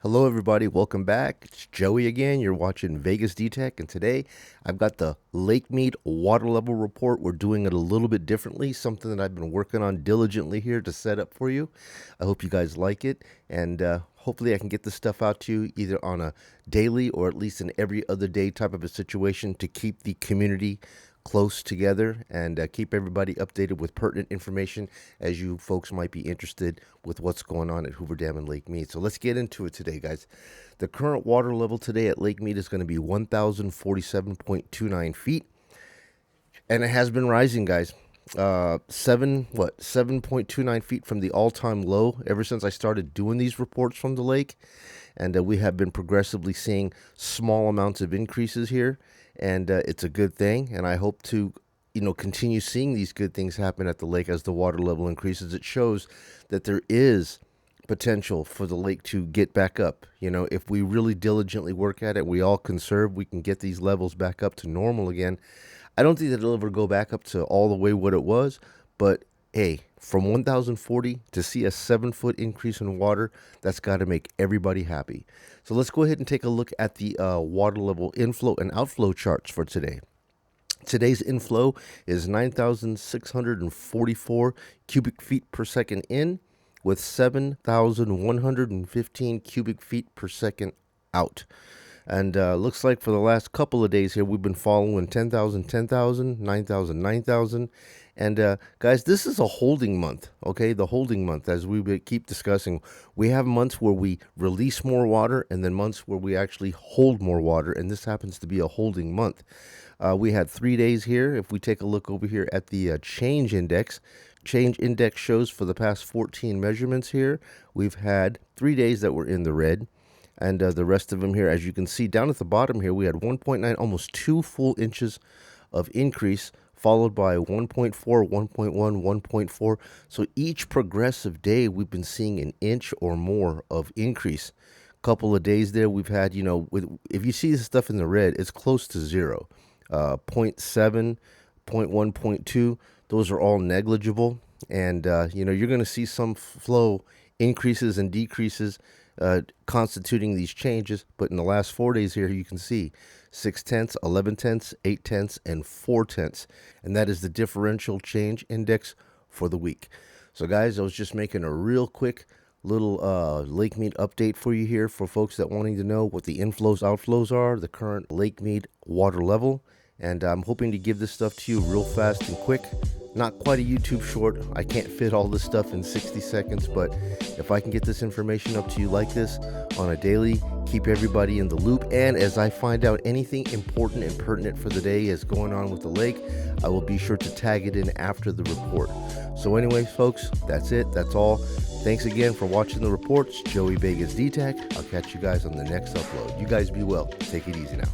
Hello everybody, welcome back. It's Joey again. You're watching Vegas D-Tech, and today I've got the Lake Mead water level report. We're doing it a little bit differently, something that I've been working on diligently here to set up for you. I hope you guys like it, and hopefully I can get this stuff out to you either on a daily or at least an every other day type of a situation to keep the community close together and keep everybody updated with pertinent information as you folks might be interested with what's going on at Hoover Dam and Lake Mead. So let's get into it today, guys. The current water level today at Lake Mead is going to be 1,047.29 feet, and it has been rising, guys. 7.29 feet from the all-time low ever since I started doing these reports from the lake, and we have been progressively seeing small amounts of increases here, and it's a good thing, and I hope to continue seeing these good things happen at the lake as the water level increases. It shows that there is potential for the lake to get back up. If we really diligently work at it, we all conserve, we can get these levels back up to normal again. I don't think that it'll ever go back up to all the way what it was, but hey, from 1,040 to see a 7-foot increase in water, that's got to make everybody happy. So let's go ahead and take a look at the water level inflow and outflow charts for today. Today's inflow is 9,644 cubic feet per second in, with 7,115 cubic feet per second out. And looks like for the last couple of days here, we've been following 10,000, 10,000, 9,000, 9,000. And guys, this is a holding month, okay? The holding month, as we keep discussing. We have months where we release more water and then months where we actually hold more water. And this happens to be a holding month. We had 3 days here. If we take a look over here at the change index shows for the past 14 measurements here, we've had 3 days that were in the red. And the rest of them here, as you can see down at the bottom here, we had 1.9, almost 2 full inches of increase, followed by 1.4, 1.1, 1.4. So each progressive day, we've been seeing an inch or more of increase. Couple of days there, we've had, if you see this stuff in the red, it's close to zero. 0.7, 0.1, 0.2, those are all negligible. And, you're going to see some flow increases and decreases constituting these changes, but in the last 4 days here, you can see 0.6, 0.11, 0.8, and 0.4, and that is the differential change index for the week. So guys, I was just making a real quick little Lake Mead update for you here for folks that wanting to know what the inflows, outflows are, the current Lake Mead water level, and I'm hoping to give this stuff to you real fast and quick. Not quite a YouTube short. I can't fit all this stuff in 60 seconds, but if I can get this information up to you like this on a daily, keep everybody in the loop, and as I find out anything important and pertinent for the day is going on with the lake, I will be sure to tag it in after the report. So anyways, folks, that's it. That's all. Thanks again for watching the reports. Joey Vegas D-Tech. I'll catch you guys on the next upload. You guys be well. Take it easy now.